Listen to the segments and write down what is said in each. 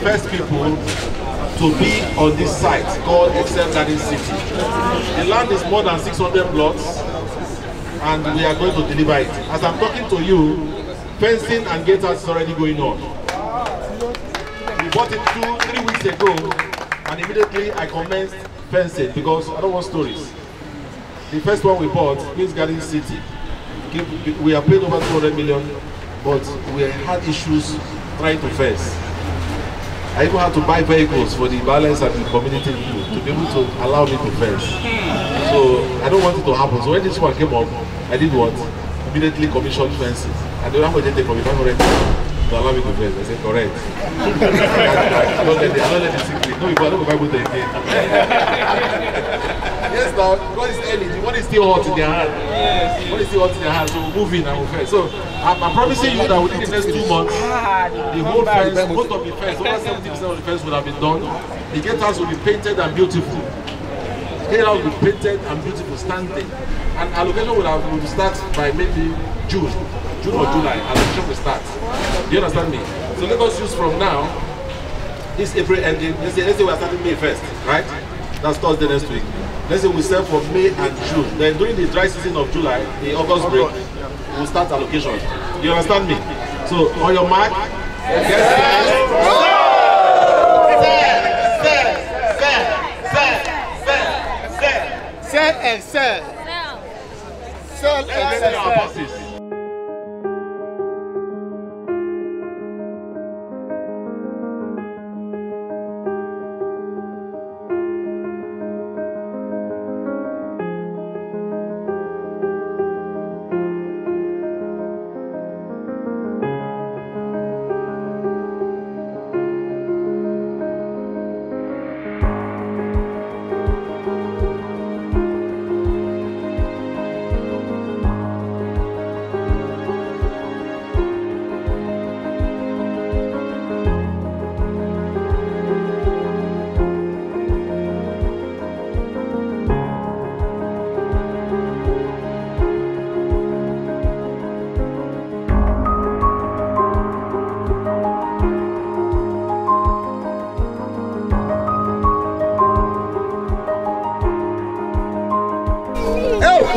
first people to be on this site called Excel Garden City. The land is more than 600 plots, and we are going to deliver it. As I'm talking to you, fencing and gate house is already going on. We bought it 2-3 weeks ago, and immediately I commenced fencing because I don't want stories. The first one we bought, Queen's Garden City, we have paid over 200 million, but we had issues trying to fence. I even had to buy vehicles for the violence and the community to be able to allow me to fence. So I don't want it to happen. So when this one came up, I did what? Immediately commissioned fencing. And the one they take from me 500 to allow me to fence. I said, correct. I don't let the secret. No, I don't go Bible again. Yes, now, because it's early, the one is still hot in their hand. Yes. One is still hot in their hand, so we'll move in and we'll fence. So I'm promising you that within the next 2 months, the whole fence, most of the fence, over 70% of the fence will have been done. The gate house will be painted and beautiful. The gate house will be painted and beautiful, standing. And allocation will start by maybe June or July. Allocation will start. Do you understand me? So let us use from now, this April ending, let's say we are starting May 1st, right? That's Thursday next week. Let's say we sell for May and June. Then during the dry season of July, the August break, we'll start allocation. Do you understand me? So on your mark, get Sell and sell. Sell and sell.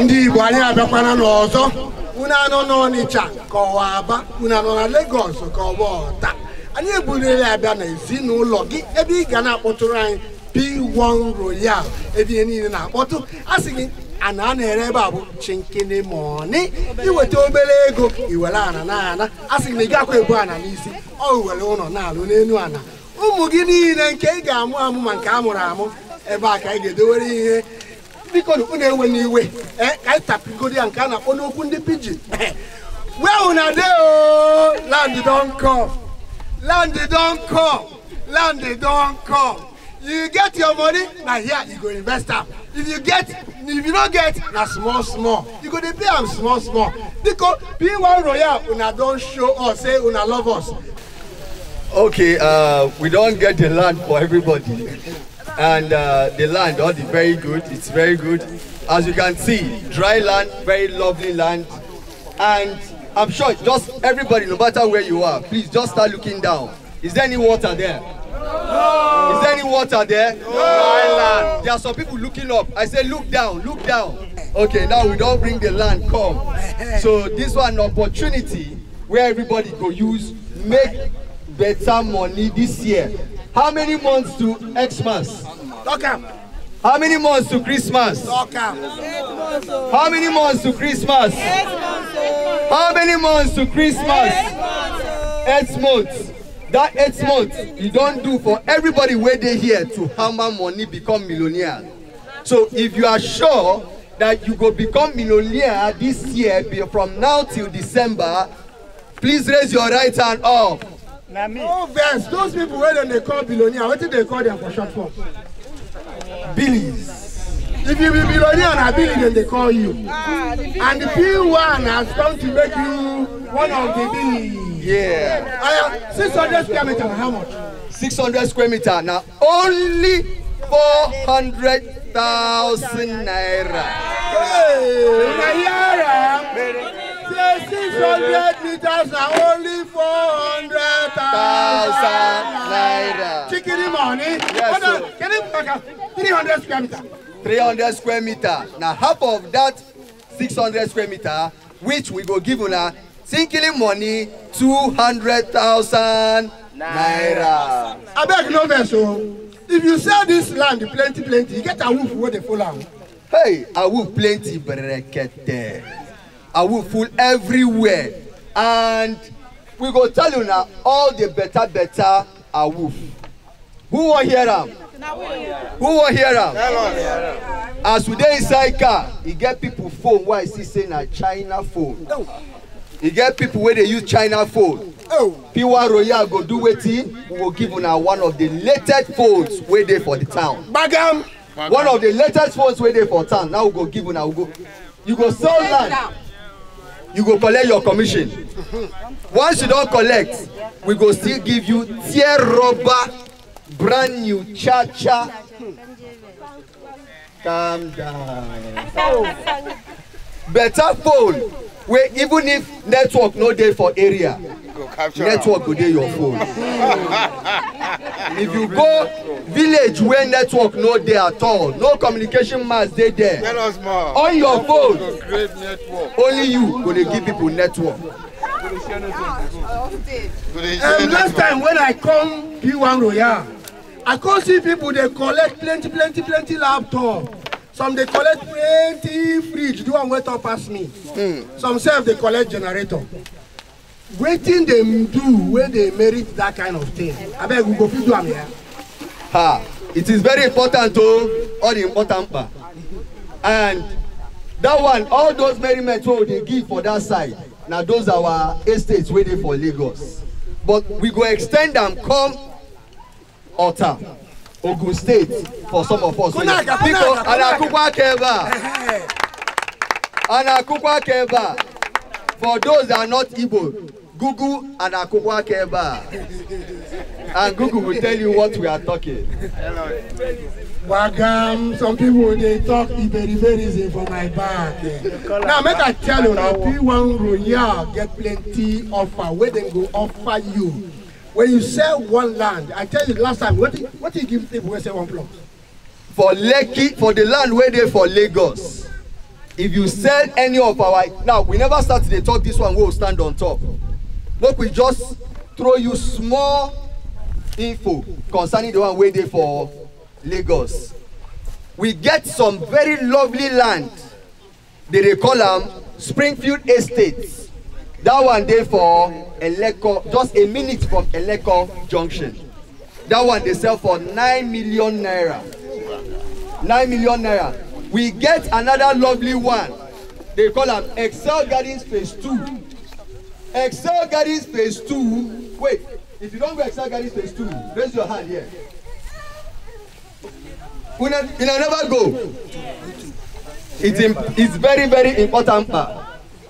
Ndi Igbo anyị abịakwana n'ọzọ unu anọ n'Ọnịcha ka ọwa Aba unu anọ na Lagos ka ọwa Ọta anyị ebulere abịa na ezinụlọ gị ebe ị ga na-akpọtụrụ anyị P1 Royal ebe ihe niile na-akpọtụ asị gị ana na-ere ebe a bụ chinkini money iweta obere ego iwere ana na asị gị na ị gakwa ebu ana n'isi ọ were ụlọ na-alụ n'elu ana ụmụ gị niile nke ị ga-amụ amụ ma nke a mụrụ amụ ebe a ka ị ga-edowere ihe because una ewe n'iwe ka tapigodi and kana ono okwu ndị pidgin where una dey o land don come land don come you get your money na here you go invest am if you no get na small you go dey pay am small because P1 Royal una don show us say una love us. Okay, we don't get the land for everybody. And the land, very good. It's very good. As you can see, dry land, very lovely land. And I'm sure just everybody, no matter where you are, please just start looking down. Is there any water there? No. Is there any water there? No. Dry land. There are some people looking up. I say, look down, look down. Okay, now we don't bring the land, come. So this one opportunity where everybody go use, make better money this year. How many months to Xmas? How many months to Christmas? How many months to Christmas? How many months to Christmas? 8 months. That 8 months you don't do for everybody where they here to hammer money become millionaire. So if you are sure that you go become millionaire this year from now till December, please raise your right hand up. Oh, verse, those people where they call billionaire, what do they call them for short form? Billies. If you be billionaire and a billion, then they call you. And the P1 has come to make you one of the billies. Yeah. 600 square meters, how much? 600 square meters, now only 400,000 naira. Hey, 600 meters are only 400,000 naira. Chicken money. Yes, Can you back up? 300 square meter. 300 square meter. Now half of that 600 square meter, which we go give una sinking money 200,000 naira. I beg no vessel. If you sell this land plenty, you get a wolf where they fall out. Hey, I will plenty brekete. I will full everywhere. And we go tell you now all the better are wolf. Who will hear them? Who will hear them? As we dey inside car, you get people phone why I see say na China phone. You get people where they use China phone. P1 Royal go do wetin, we will give una one of the latest phones where they for the town. Bagam. One of the latest phones where they for town. Now we go give una, you go sell land. You go collect your commission. Once you don't collect, we go still give you tear rubber, brand new cha-cha. Calm down. Better phone, where even if network no dey for area, network go dey your phone. If you go village where network no dey at all, no communication mast dey there. Tell us more. On your phone, Great network. only you go dey give people network. Last time when I come P1 Royal, I come see people they collect plenty laptop. Some they collect plenty fridge. Do one wait up past me. Some self they collect generator. Waiting them do when they merit that kind of thing. I beg we go fit do am here. It is very important to all the important part. And that one, all those merriment wey they give for that side. Now those are our estates waiting for Lagos. But we go extend them come Ota, Ogun State for some of us. Anakukwa Keba. For those that are not Igbo, Google Anakukwa Keba. And Google will tell you what we are talking. Wagam, some people they talk very for my back. Now make I tell you now, P1 Royal get plenty offer where they go offer you. When you sell one land, I tell you last time, what do you give people when sell one plot? For Lekki, for the land where they for Lagos, if you sell any of our, now we never start to talk this one, we will stand on top. Look, we just throw you small info concerning the one where they for Lagos. We get some very lovely land. They call them Springfield Estates. That one there for Eleko, just a minute from Eleko Junction. That one they sell for 9 million naira. 9 million naira. We get another lovely one. They call them Excel Gardens Phase 2. Excel Gardens Phase 2. Wait, if you don't go Excel Gardens Phase 2, raise your hand here. You never go. It's very important part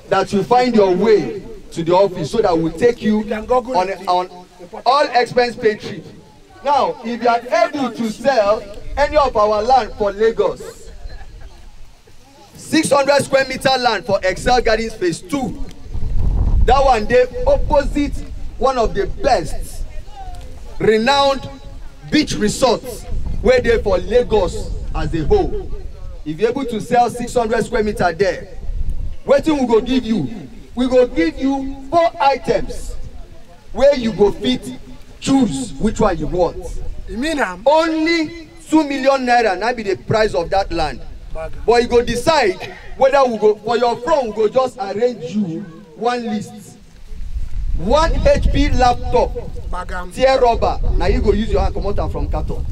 that you find your way to the office so that we'll take you on all expense paid trip. Now, if you are able to sell any of our land for Lagos, 600 square meter land for Excel Gardens Phase 2, that one day opposite one of the best renowned beach resorts where they for Lagos as a whole. If you're able to sell 600 square meter there, what we go give you? We go give you 4 items where you go fit choose which one you want. You mean only 2 million naira now be the price of that land. But you go decide whether we go for your front, we go just arrange you one list. 1 HP laptop, tear rubber. Now you go use your hand come out from carton.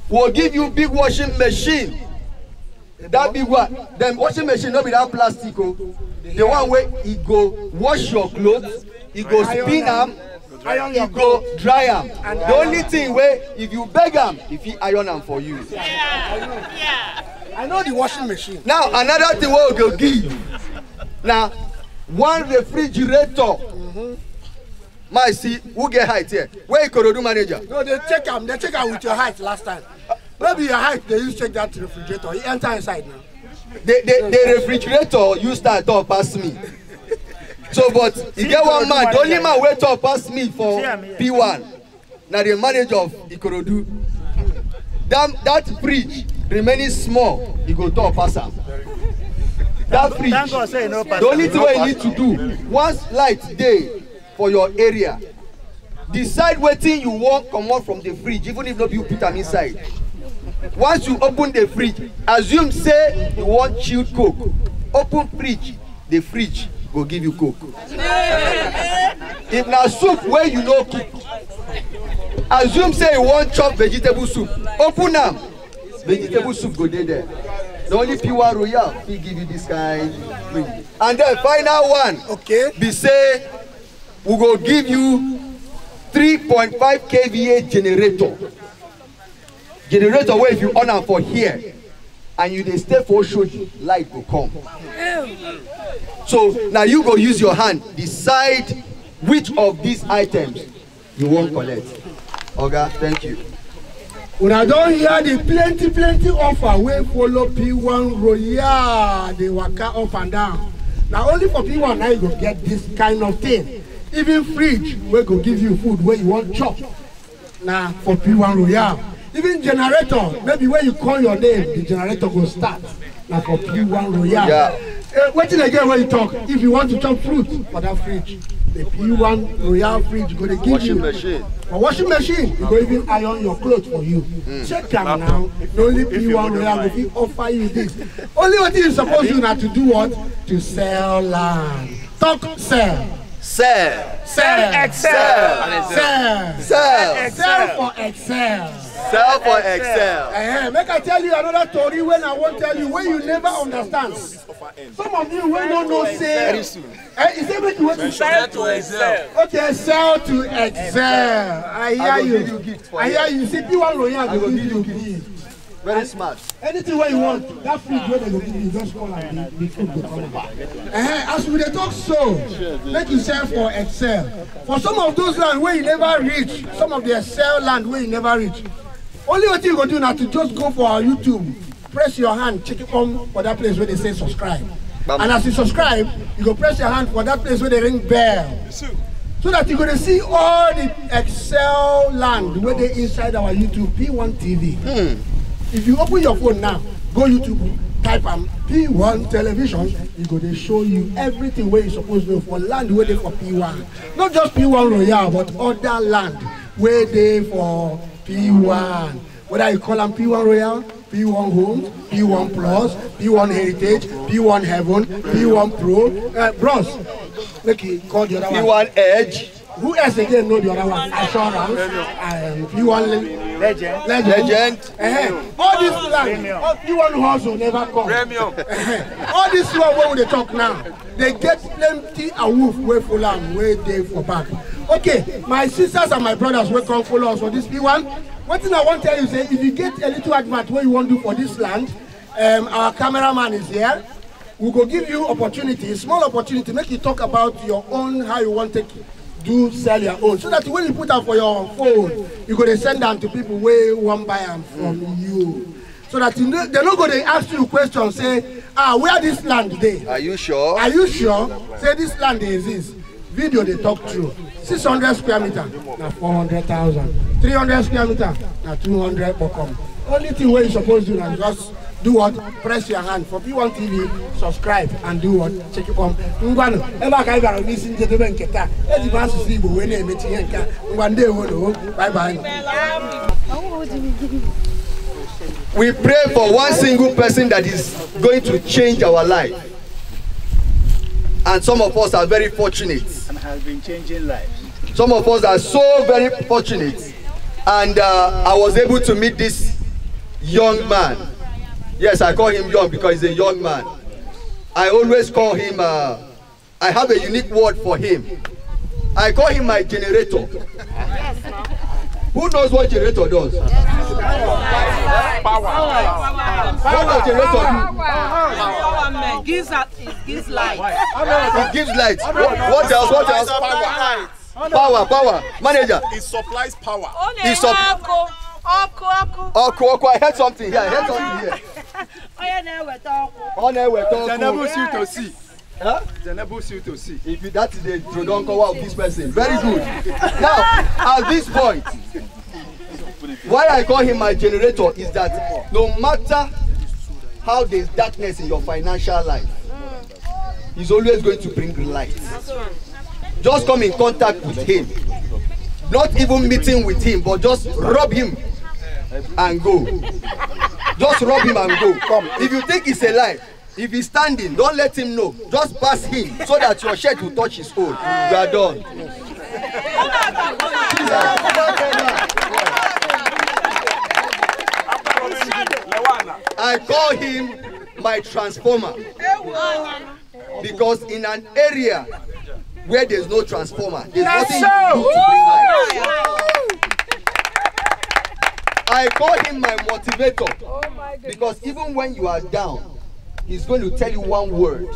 We'll give you big washing machine. That big one, then washing machine not be that plastic. Oh. The one where it go wash your clothes, it go spin them, it go dry them. The only thing where if you beg them, if he iron them for you. I know the washing machine. Now another thing we will give. Now 1 refrigerator. My see who get height here? Where you Ikorodu manager? No, they check them with your height last time. Maybe your height, they use check that refrigerator. You enter inside now. The refrigerator you start up past me. So, but you get one man, the only man wait up past me for P1. Now the manager of Ikorodu. That fridge remaining small, he go talk pass am. That fridge. The only thing you need to do, once light day for your area, decide wetin you want come out from the fridge, even if not you put them inside. Once you open the fridge, assume say you want chilled coke. Open fridge, the fridge go give you coke. If na soup where you no cook, assume say you want chop vegetable soup. Open am, vegetable soup go dey there. The only P1 Royal will give you this kind fridge. And then final one, okay, be say we go give you 3.5 kVA generator. Generator where if you on am for here and you dey stay for short, light will come. So now you go use your hand, decide which of these items you want collect. Oga, thank you. When I don't hear the plenty offer, we follow P1 Royal, they waka up and down. Now only for P1 now you go get this kind of thing. Even fridge, we go give you food where you want chop. Now for P1 Royal. Even generator, maybe when you call your name, the generator will start. Now for P1 Royal. Yeah. Waiting again when you talk, if you want to chop fruit for that fridge, the P1 Royal fridge go to give washing you. Machine. For washing machine, you go even iron your clothes for you. Check them now. The only P1 Royal will offer you this. Only what you supposed to to do what? To sell land. Talk sell. Sell. Sell. Excel. Sell. Sell. Sell for Excel. Sell for Excel. Make I tell you another story when I won't tell you, when you never understand. Some of you will not know say. Very soon. Is it make you want to sell to Excel? Okay, sell to Excel. I hear you. I hear you. See, P1 Royal will give you gift. Very smart. Anything where you want, that fridge where they will give you, just call and the food will come back. As we talk so, make you sell for Excel. For some of those land where you never reach, some of the Excel land where you never reach, only what you go do now to just go for our YouTube, press your hand, check it on for that place where they say subscribe. And as you subscribe, you go press your hand for that place where they ring bell. So that you're going to see all the Excel land where they inside our YouTube, P1 TV. If you open your phone now, go YouTube, type P1 television, it's going to show you everything where you're supposed to do for land where they for P1. Not just P1 Royal, but other land where they for P1. Whether you call them P1 Royal, P1 Homes, P1 Plus, P1 Heritage, P1 Heaven, P1 Pro. Bros, look, call the other one. P1 Edge. Who else again know the other one? Assurance, P1 Legend. All this land, P1 Hustle never come. Premium. All this one where they talk now, they get plenty of wolf where full am, where they for back. Okay, my sisters and my brothers will come follow us for this P1. One thing I want to tell you is, if you get a little advert what you want to do for this land, our cameraman is here. We will give you opportunity, small opportunity, make you talk about your own, how you want to do sell your own. So that when you put out for your phone, you're going to send them to people where want buy them from you. So that you know, they're not going to ask you questions, say, where this land today? Are you sure? Are you sure? Say this land exists. Video they talk through. 600 square meter, now 400,000. 300 square meter, now 200 bokom. Only thing where you're supposed to do is just do what? Press your hand for P1 TV, subscribe and do what? Check it on. Ngwano, eba ka ibara missing gentlemen keta. Eti ba su sibo we na emeti yanka. Ngwande wo. Bye bye. We pray for one single person that is going to change our life. And some of us are very fortunate. And has been changing lives. Some of us are so very fortunate. And I was able to meet this young man. Yes, I call him young because he's a young man. I always call him, I have a unique word for him. I call him my generator. Who knows what generator does? Power. What does generator do? Gives light. It gives light. What else? What else? Power. Manager. It supplies power. I heard something here. Huh? It enables you to see. If you, that is the Trodonkowa of this person. Very good. Now, at this point, why I call him my generator is that no matter how there's darkness in your financial life, he's always going to bring light. Just come in contact with him. Not even meeting with him, but just rub him and go. Just rub him and go. Come. If you think it's a lie, if he's standing, don't let him know. Just pass him so that your shirt will touch his own. You are done. I call him my transformer. Because in an area where there's no transformer, there's nothing you do to bring light. I call him my motivator. Because even when you are down, he's going to tell you one word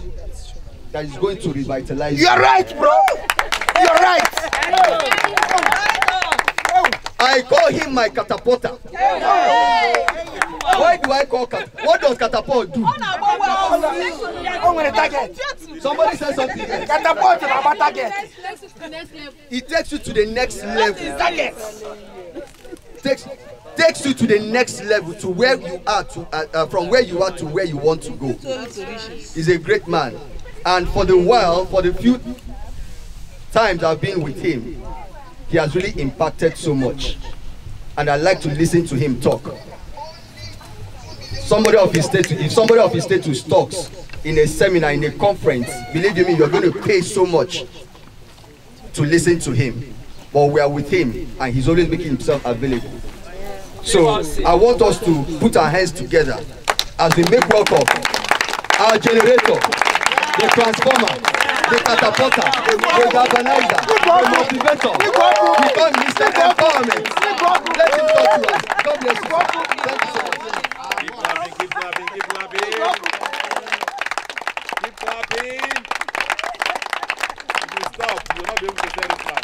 that is going to revitalize you. You're right, bro. You're right. I call him my catapulter. Why do I call what does catapult do? Somebody said something. Catapult to the target. It takes you to the next level. Takes you to the next level, to where you are, to from where you are to where you want to go. He's a great man, and for the few times I've been with him, he has really impacted so much, and I like to listen to him talk. If somebody of his status talks in a seminar, in a conference, believe you me, you're going to pay so much to listen to him. But we are with him, and he's always making himself available. So I want us to put our hands together as we make welcome our generator, the transformer, the catapulter, the galvanizer, the motivator, become Mr. Empowerment. Let him talk to us. God bless you. Thank you so much. Keep clapping, keep clapping, keep clapping. Keep clapping. If you stop, you'll not be able to say this now.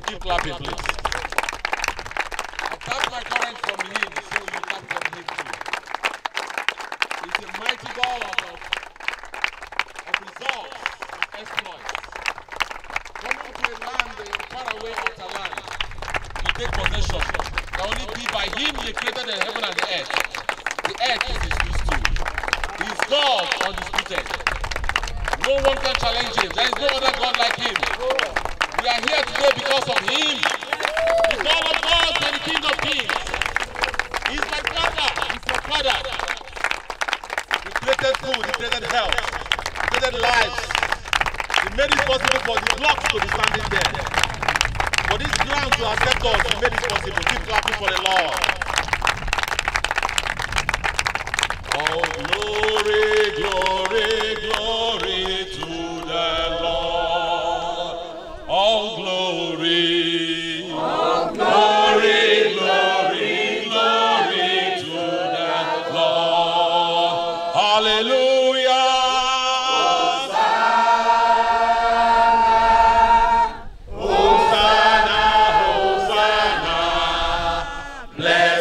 Keep clapping, please. I tap my current from him, so you tap from him too. He's a mighty God of results, of exploits. Coming to a land, far away outer land, to take possession, can only be by him he created the heaven and the earth. The earth is his footstool. He is God undisputed. No one can challenge him. There is no other God like him. We are here today because of him. The God of gods and the King of kings. He's my father. He's my father. He created food. He created health. He created lives. He made it possible for the blocks to be standing there. For this ground to accept us, he made it possible. Keep clapping for the Lord. Oh, glory, glory, glory to the Lord. All glory, glory, glory, glory to the Lord. Hallelujah. Hosanna, Hosanna, Hosanna. Bless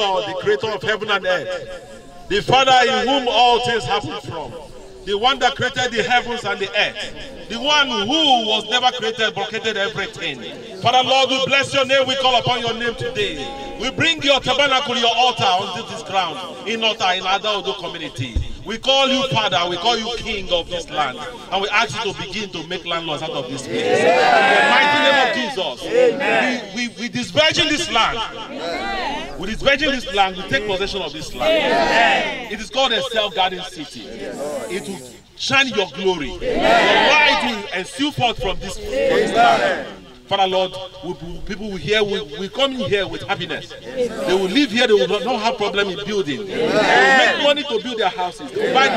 God, the creator of heaven and earth, the Father in whom all things happen from, the one that created the heavens and the earth, the one who was never created but created everything. Father Lord, we bless your name, we call upon your name today. We bring your tabernacle, your altar onto this ground, in Ada Odo community. We call you Father, we call you King of this land, and we ask you to begin to make landlords out of this place. In the mighty name of Jesus, we disvirgin this land. We disvirgin this land, we take possession of this land. It is called a self-guarding city. It will shine your glory. Your light will ensue forth from this land. Father Lord, people will hear, we come in here with happiness. They will live here, they will not have problem in building. They will make money to build their houses. They will buy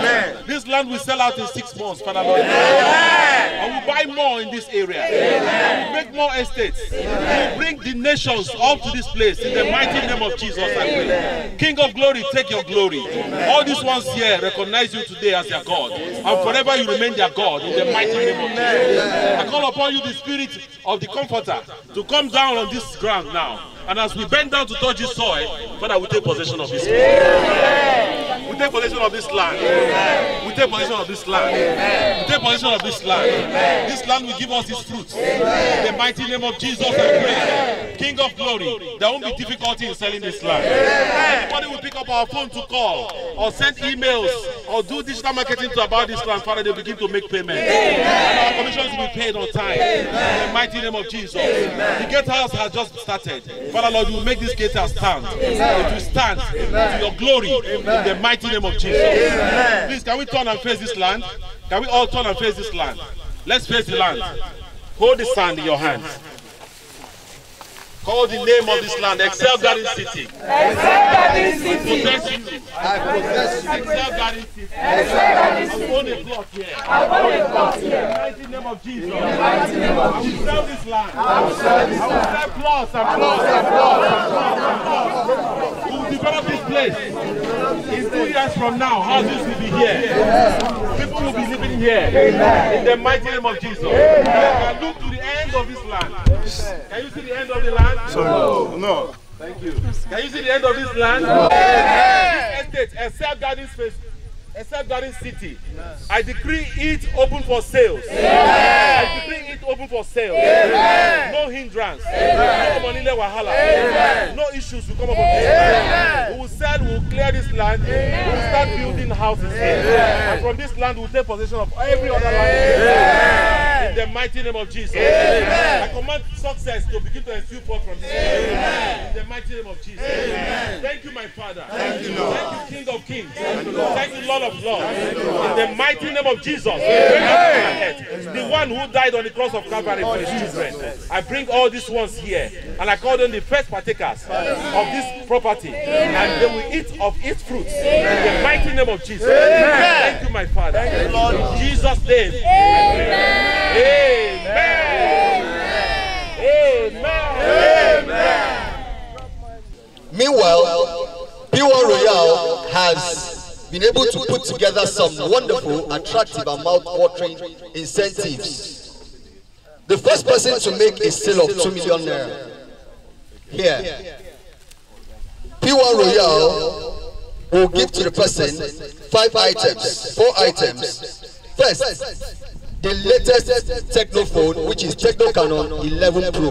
this land will sell out in 6 months, Father Lord. And we'll buy more in this area. We'll make more estates. We'll bring the nations up to this place in the mighty name of Jesus, I pray. King of glory, take your glory. All these ones here recognize you today as their God. And forever you remain their God in the mighty name of Jesus. I call upon you the spirit of the Comforter to come down on this ground now. And as we bend down to touch this soil, Father, we take possession of this land. We take possession of this land. We take possession of this land. We take possession of this land. This land will give us its fruits. In the mighty name of Jesus, I pray. King of glory, there won't be difficulty in selling this land. Anybody will pick up our phone to call or send emails or do digital marketing about this land, Father, they begin to make payments. And our commissions will be paid on time. In the mighty name of Jesus. The gatehouse has just started. Father Lord, you will make this gatehouse stand. It will stand to your glory in the mighty name of Jesus. Please, can we turn and face this land? Can we all turn and face this land? Let's face the land. Hold the sand in your hands. Call the name of this land, Excel Garden City. Excel Garden City. I possess you. Excel Garden City. I own a plot here. In the mighty name of Jesus. I will sell this land. I will sell plots and plots. We will develop this place. In 2 years from now, houses will be here. People will be living here. In the mighty name of Jesus. And look to the end of this land. Can you see the end of the land? No. Thank you. Can you see the end of this land? This estate, Excel Garden Space, Excel Garden City. I decree it open for sales. I decree it open for sales. No hindrance. No money, no wahala. No issues will come up with this. We will sell, we will clear this land. We will start building houses here. And from this land, we will take possession of every other land. In the mighty name of Jesus. I command success to begin to ensue forth from this land. In the mighty name of Jesus. Thank you, my Father. Thank you, Lord. Thank you, King of Kings. Thank you, Lord of Lords. In the mighty name of Jesus. The one who died on the cross of Calvary for his children. I bring all these ones here and I call them the first partakers of this property. And they will eat of its fruits. In the mighty name of Jesus. Thank you, my Father. Thank you, Lord. In Jesus' name. Amen. Amen. Meanwhile, P1 Royale has been able to put together some wonderful, attractive and mouth-watering incentives. The first person to make a sale of 2 million naira here, P1 Royale will give to the person 5 items, 4 items. First, the latest Technophone, which is Techno Canon 11 Pro.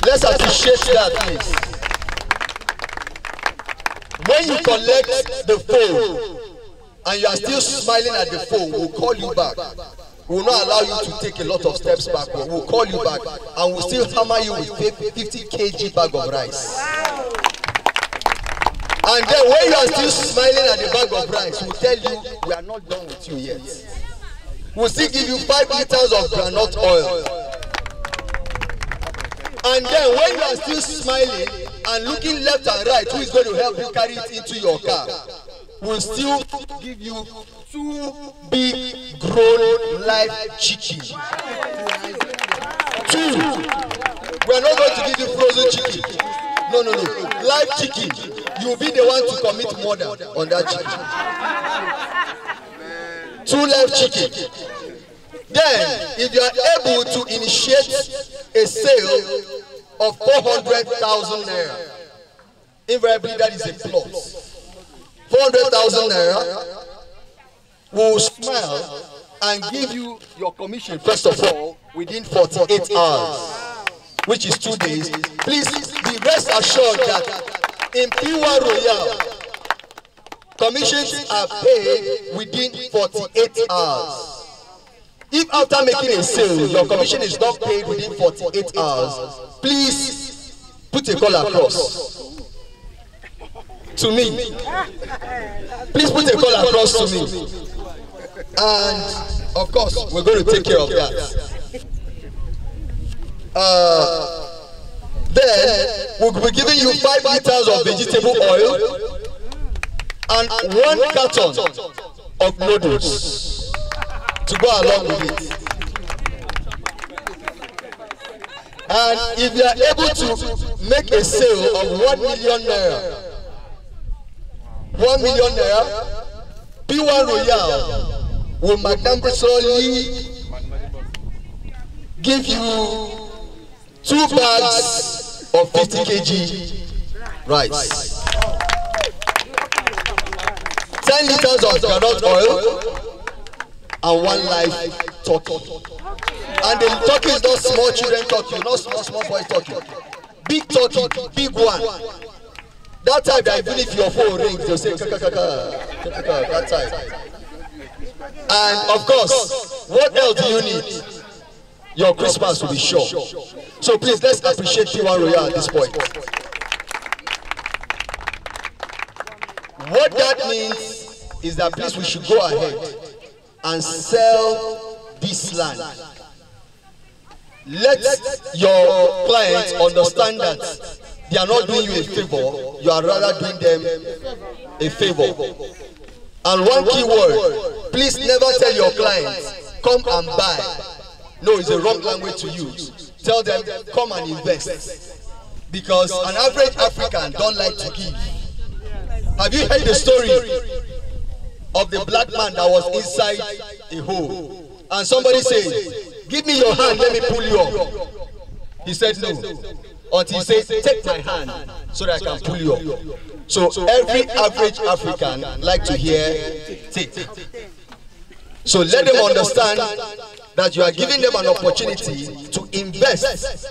Let's appreciate that, please. When you collect the phone and you are still smiling at the phone, we'll call you back. We will not allow you to take a lot of steps back, but we'll call you back and we'll still hammer you with 50 kg bag of rice. And then when you are still smiling at the bag of rice, we'll tell you we are not done with you yet. We'll still give you 5 liters of granite oil. And then when you are still smiling and looking left and right, who is going to help you carry it into your car? We'll still give you 2 big grown live chicken. 2. We're not going to give you frozen chicken. No. Live chicken. You'll be the one to commit murder on that chicken. 2 live chicken. Then, if you are able to initiate a sale of 400,000 naira, invariably that is a plot. 400,000 naira will smile and give you your commission first of all within 48 hours, which is 2 days. Please be rest assured that in Piwa Royal, commissions are paid within 48 hours. If after making a sale, your commission is not paid within 48 hours, please put a call across to me. Please put a call across to me. And of course, we're going to take care of that. Then we'll be giving you 5 liters of vegetable oil and 1 carton of noodles to go along with it. And if you are able to make a sale of 1 million naira, 1 million naira, P1 Royal will magnanimously give you 2 bags of 50 kg rice, 10 liters of groundnut oil, and 1 live turkey. And the turkey is not small children turkey, not small boy turkey. Big turkey, big one. That time that even if your phone rings, they'll say kaka kaka, that time. And of course, what else do you need? Your Christmas will be sure. So please, let's appreciate P1 Royal at this point. What that means is that please we should go ahead and sell this land. Let your clients understand that they are not doing you a favor, you are rather doing them a favor. And one key word, please never tell your clients, come and buy. No, it's a wrong language to use. Tell them, come and invest. Because an average African don't like to give. Have you heard the story of the black man that was inside a hole? And somebody said, give me your hand, let me pull you up. He said no. Until he said, take my hand so that I can pull you up. So every average African like to hear take. So let them understand that you are giving them an opportunity to invest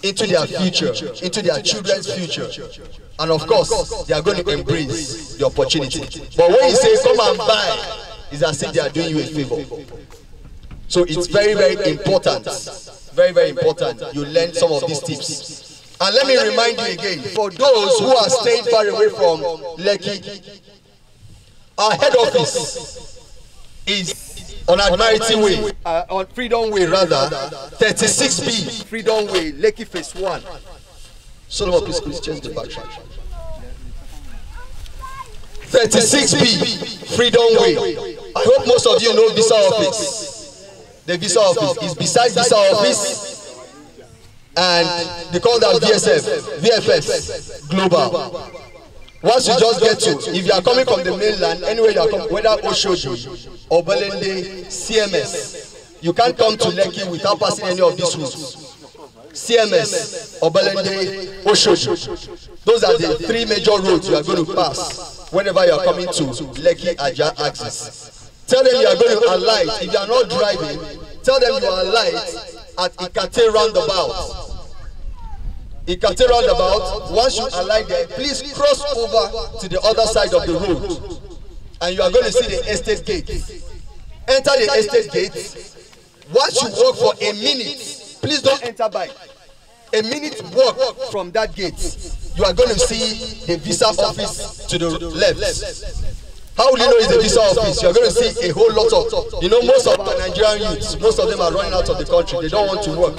into their future, into their children's future. And of course, they are going to embrace the opportunity. But when you say come and buy, it's as if they are doing you a favor. So it's very, very important. Very, very important. You learn some of these tips. And let me remind you again, for those who are staying far away from Lekki, our head office is on Admiralty Way, on Freedom Way rather, 36B, Freedom Way, Lekki Phase 1. Solomon, please change the back. 36B, Freedom Way. I hope most of you know Visa Office. The Visa Office is beside Visa Office, and they call that VFS Global. Once you just get to, if you are coming from the mainland, anywhere you are coming, whether Oshodi or Belende, CMS, you can't come to Lekki without passing any of these routes. CMS, Belende, Oshodi. Those are the 3 major roads you are going to pass whenever you are coming to Lekki Ajah axis. Tell them you are going to alight. If you are not driving, tell them you are alight at Ikate roundabout. Ikate roundabout, once you alight there, please cross over to the other side of the road. And you are going to see the estate gate. Enter the estate gate. Once you walk for a minute, please don't enter by. A minute walk from that gate, you are going to see the Visa Office to the left. How will you know it's the Visa Office? You are going to see a whole lot of, most of our Nigerian youths, most of them are running out of the country. They don't want to work.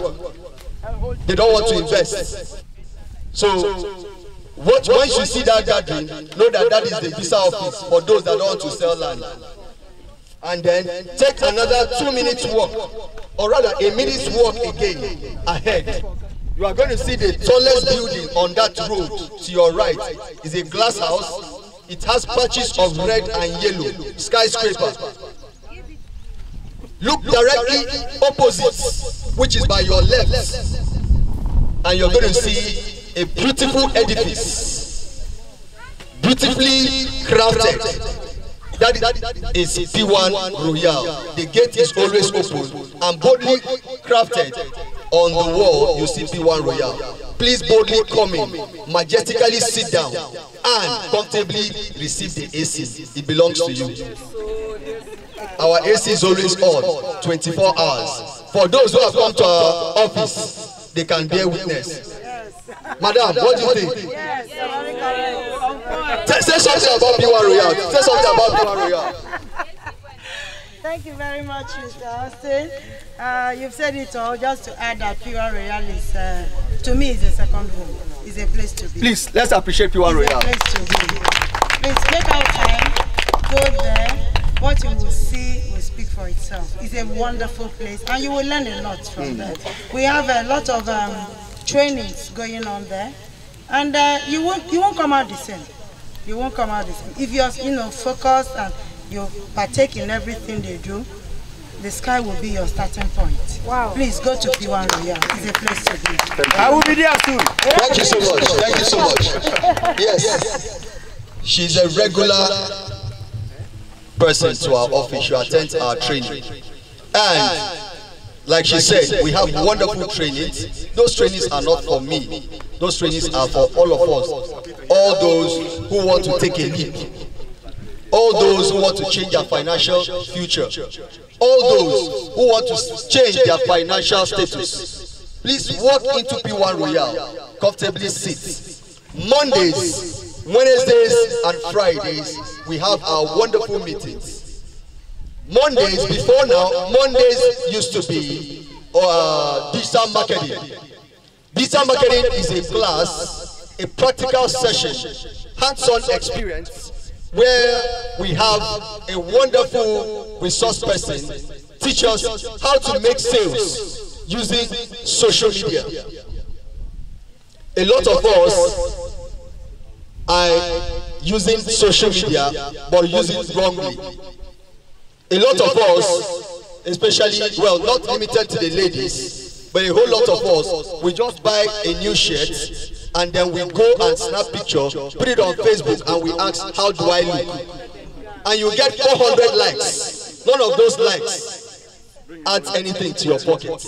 They don't want to invest. So, once you see that gathering, know that that is the Visa Office for those that don't want to sell land. And then take another 2 minutes walk, or rather a minute's walk again ahead. You are going to see the tallest building on that road to your right is a glass house. It has patches of red and yellow, skyscraper. Look directly opposite, which is by your left, and you're going to see a beautiful edifice. beautifully crafted. That is P1 Royal. The gate is always open and boldly crafted on the wall. You see P1 Royal. Please boldly come in, majestically sit down, and comfortably receive the AC. It belongs to you. Our AC is always on, 24 hours. For those who have come to our office, they can bear witness. Madam, what do you think? Say something about P1 Royal. Say something about P1 Royal. Thank you very much, Mr. Austin. You've said it all. Just to add that P1 Royal is, to me, is a second home. It's a place to be. Please, let's appreciate P1 Royal. It's a place to be. Please make out time, go there. What you will see will speak for itself. It's a wonderful place, and you will learn a lot from that. We have a lot of trainings going on there, and you won't come out the same. You won't come out the same if you're focused and you partake in everything they do. The sky will be your starting point. Wow! Please go to P1 Royal. It's a place to be. I will be there soon. Thank you so much. Thank you so much. Yes, she's a regular person to our office. She attends our training, and like she said, we have wonderful trainings. Those trainings are not for me. Those trainings are for all of us. All those who want to take a leap. All those who want to change their financial future. All those who want to change their financial status. Please walk into P1 Royal. Comfortably sit. Mondays, Wednesdays, and Fridays, we have our wonderful meetings. Mondays, before now, Mondays used to be digital marketing. Digital marketing is a class, a practical session, hands-on experience, where we have a wonderful resource person teach us how to make sales using social media. A lot of us are using social media but using it wrongly. A lot of us, especially, well, not limited to the ladies, but a whole lot of us, we just buy a new shirt and then we go and snap picture, put it on Facebook, and we ask, how do I look? And you get 400 likes. None of those likes adds anything to your pocket.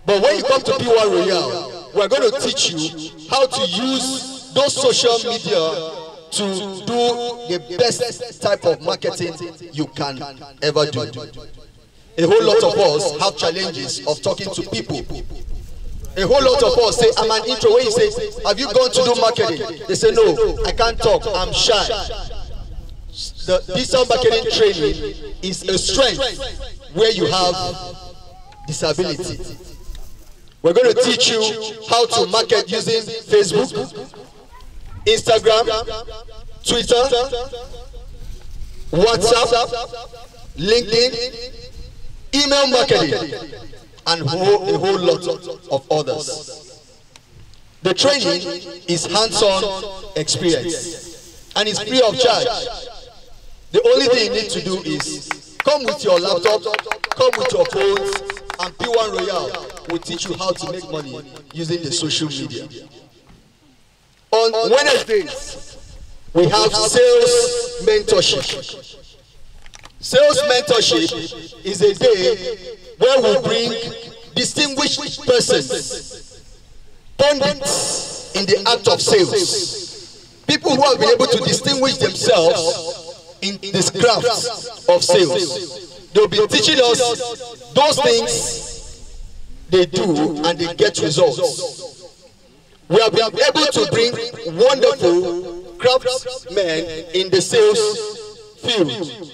But when you come to P1 Royal, we're going to teach you how to use those social media to do the best type of marketing you can ever do. A whole lot of us have challenges of talking to people. A whole lot of us say, I'm an intro. When you say, have you gone to do marketing? They say, no, I can't talk, I'm shy. The digital marketing training is a strength where you have disability. We're going to teach you how to market using Facebook, Instagram, Twitter, WhatsApp, LinkedIn, email marketing, and a whole lot of others. The training is hands-on experience and it's free of charge. The only thing you need to do is come with your laptop, come with your phones, and P1 Royal will teach you how to make money using the social media. On Wednesdays, we have sales mentorship. Sales mentorship is a day where we bring distinguished persons, pundits in the act of sales, people who have been able to distinguish themselves in this craft of sales. They'll be teaching us those things they do and they get results. We have been able to bring wonderful craftsmen in the sales field.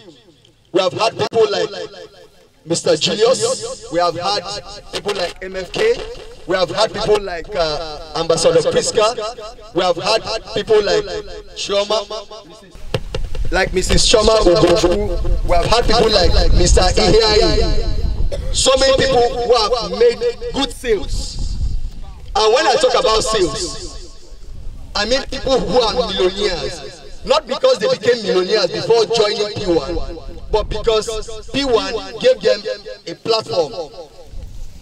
We have had people like Mr. Julius, we have had people like MFK, we have had people like Ambassador Priska, we have had people like Shoma, like Mrs. Shoma Ogofu, we have had people like Mr. Ihai. So many people who have made good sales. And when I talk about sales, I mean people who are millionaires, not because they became millionaires before joining P1, but because P1 gave them a platform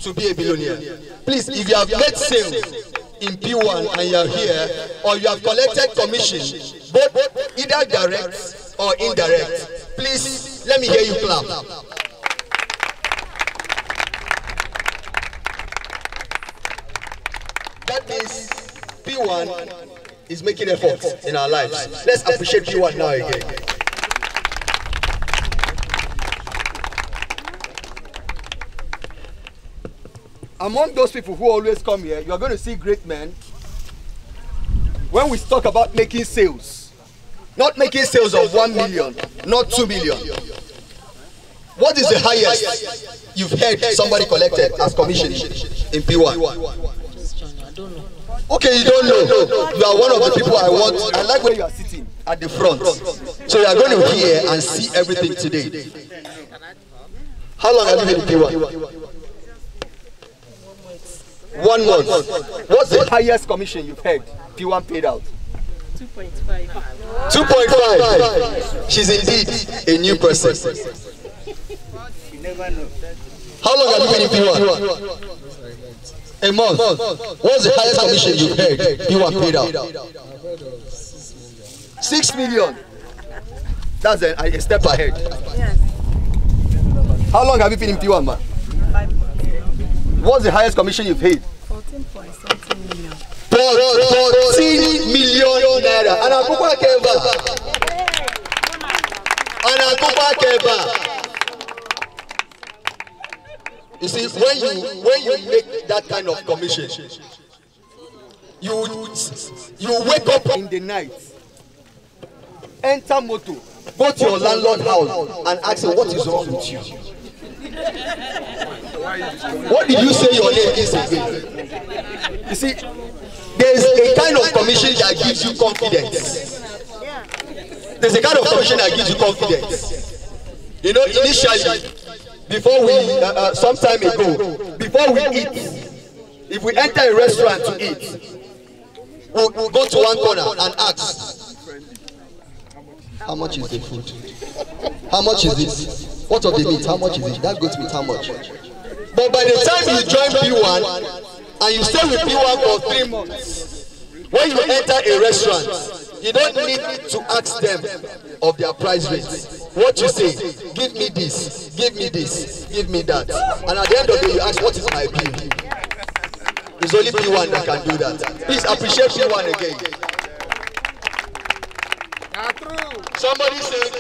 to be a billionaire. Please, if you have made sales, in P1 and you are here, or you have collected commission, both either direct or indirect, please let me hear you clap. That means P1 is making efforts in our lives. Let's appreciate P1 now again. Among those people who always come here, you are going to see great men. When we talk about making sales, not making sales of 1 million, not 2 million. What is the highest you've heard somebody collected as commission in P1? Okay, you don't know. You are one of the people I want. I like where you are sitting at the front. So you are going to hear and see everything today. How long have you been in P1? 1 month. What's the highest commission you've heard P1 paid out? 2.5. 2.5. She's indeed a new person. You never know. How long have you been in P1? A month. What's the highest commission you've heard P1 paid out? 6 million. That's a step ahead. Yes. How long have you been in P1, man? 5 months. What's the highest commission you've paid? 14.something million. 14 million naira. Anakupa Keva. Anakupa Keva. You see, when you make that kind of commission, you wake up in the night, enter motor, go to your landlord house and ask him what is wrong with you. What did you say your name is again? You see, there's a kind of commission that gives you confidence. There's a kind of commission that gives you confidence. You know, initially, before we, some time ago, before we eat, if we enter a restaurant to eat, we'll go to one corner and ask, how much is the food? How much is this? What of the meat? How much is it? That goat meat, how much? But by the time you join P1 and you stay with P1 for 3 months, when you enter a restaurant, you don't need to ask them of their price rates. What you say, give me this, give me this, give me that. And at the end of the day, you ask, what is my bill? It's only P1 that can do that. Please appreciate P1 again. Somebody say,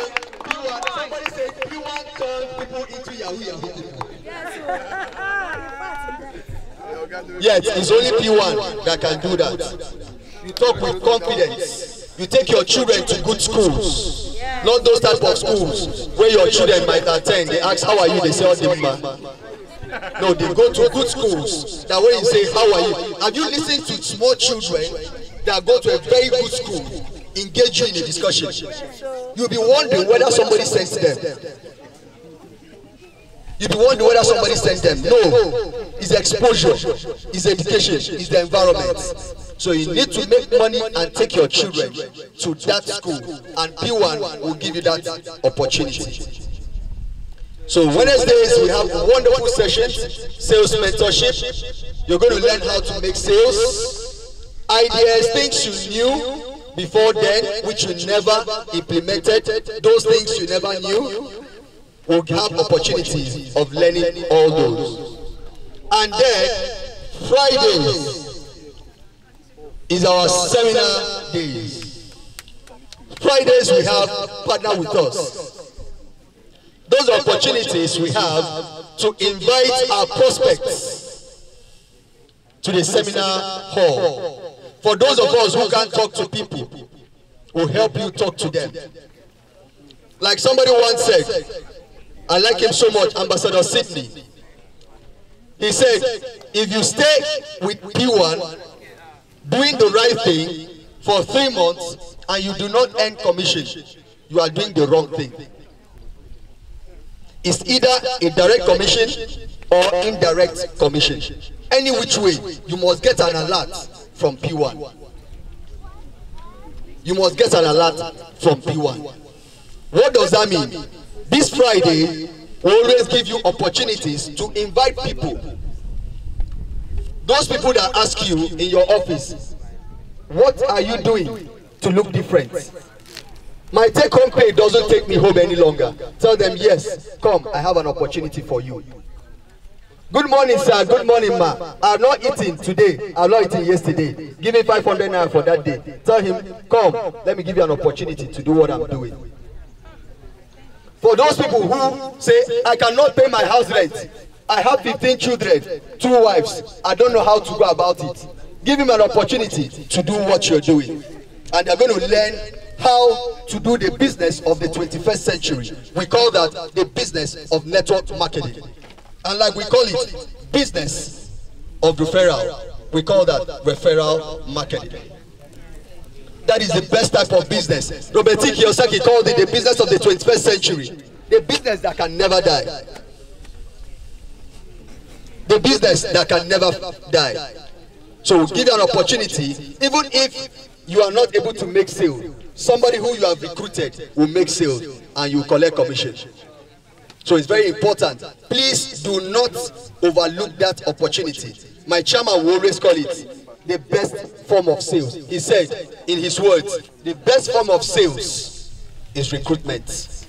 P1 turn people into Yahoo people. Yes, it's only P1 that can do that. You talk with confidence. You take your children to good schools. Not those type of schools where your children might attend. They ask, how are you? They say, oh, Dimma. No, they go to good schools. That way you say, how are you? Have you listened to small children that go to a very good school, engage you in a discussion? You'll be wondering whether somebody sends them. You'll be wondering whether somebody sends them. No, it's exposure, it's education, it's the environment. So you need to make money and take your children to that school, and P1 will give you that opportunity. So Wednesdays we have wonderful sessions, sales mentorship. You're going to learn how to make sales, ideas, things you knew before then, which you never implemented, those things you never knew. We'll have opportunities of learning all those. And then Fridays is our seminar days. Fridays we have partner with us. Those opportunities we have to invite our prospects to the seminar hall. For those of us who can't talk to people, we'll help you talk to them. Like somebody once said, I like him so much, Ambassador Sidney. He said, if you stay with P1 doing the right thing for 3 months and you do not earn commission, you are doing the wrong thing. It's either a direct commission or indirect commission. Any which way, you must get an alert from P1. You must get an alert from P1. What does that mean? This Friday, we always give you opportunities to invite people Those people that ask you in your office, what are you doing to look different? My take-home pay doesn't take me home any longer. Tell them, yes, come, I have an opportunity for you. Good morning, sir. Good morning, ma. I'm not eating today. I'm not eating yesterday. Give me 500 naira for that day. Tell him, come, let me give you an opportunity to do what I'm doing. For those people who say, I cannot pay my house rent. I have 15 children, 2 wives. I don't know how to go about it. Give him an opportunity to do what you're doing. And they're going to learn how to do the business of the 21st century. We call that the business of network marketing. And like we call it business of referral, we call that referral marketing. That is the best type of business. Robert T. Kiyosaki called it the business of the 21st century. The business that can never die. The business that can never die. So we'll give you an opportunity, even if you are not able to make sale, somebody who you have recruited will make sale and you collect commission. So it's very important. Please do not overlook that opportunity. My chairman will always call it the best form of sales. He said in his words, the best form of sales is recruitment.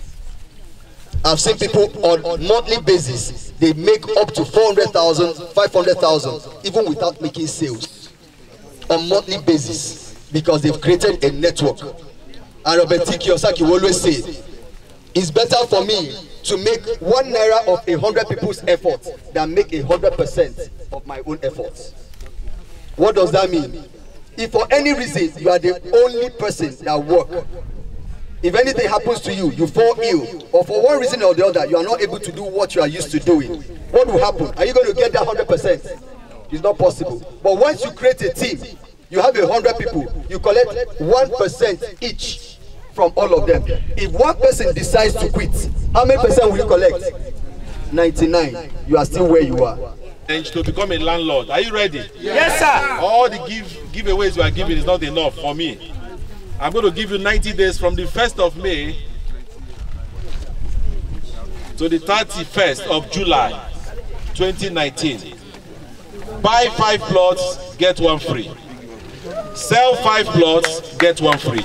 I've seen people on monthly basis, they make up to 400,000, 500,000, even without making sales on monthly basis, because they've created a network. And Robert T. Kiyosaki will always say, it's better for me to make 1 naira of 100 people's effort than make 100% of my own efforts. What does that mean? If for any reason you are the only person that works, if anything happens to you, you fall ill, or for one reason or the other, you are not able to do what you are used to doing, what will happen? Are you going to get that 100%? It's not possible. But once you create a team, you have 100 people, you collect 1% each from all of them. If one person decides to quit, how many percent will you collect? 99. You are still where you are. And to become a landlord, are you ready? Yes, sir. All the giveaways you are giving is not enough for me. I'm going to give you 90 days from the 1st of May to the 31st of July 2019. Buy 5 plots, get 1 free. Sell 5 plots, get 1 free.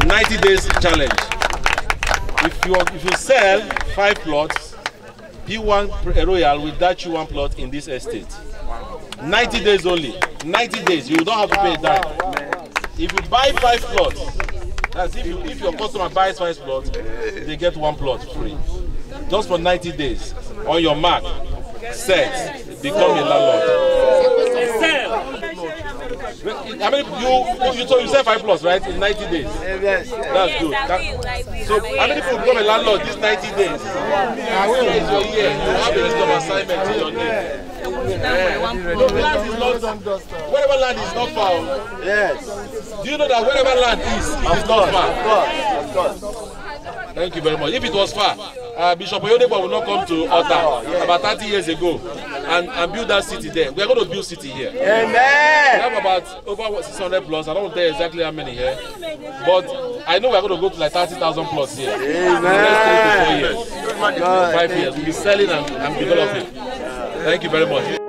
90 days challenge. If you sell 5 plots, P1 Royal will dash you 1 plot in this estate. 90 days only. 90 days. You don't have to pay a dime. If you buy 5 plots, that's if your customer buys 5 plots, they get 1 plot free. Just for 90 days. On your mark, set, become a landlord. I mean, you sell 5 plots, right? In 90 days. Yes. That's good. So, how many people become a landlord these 90 days? It's your year. You have a list of assignments in your name. No, land is not. Wherever land is not far. Yes. Do you know that wherever land is, it is not far? Of course. Thank you very much. If it was far, Bishop Oyodebo will not come to Ota about 30 years ago and build that city there. We are going to build city here. Amen. We have about over 600 plus. I don't tell you exactly how many here, but I know we are going to go to like 30,000 plus here. Amen. In the next 3 to 4 years, 5 years, we'll be selling and developing. Thank you very much.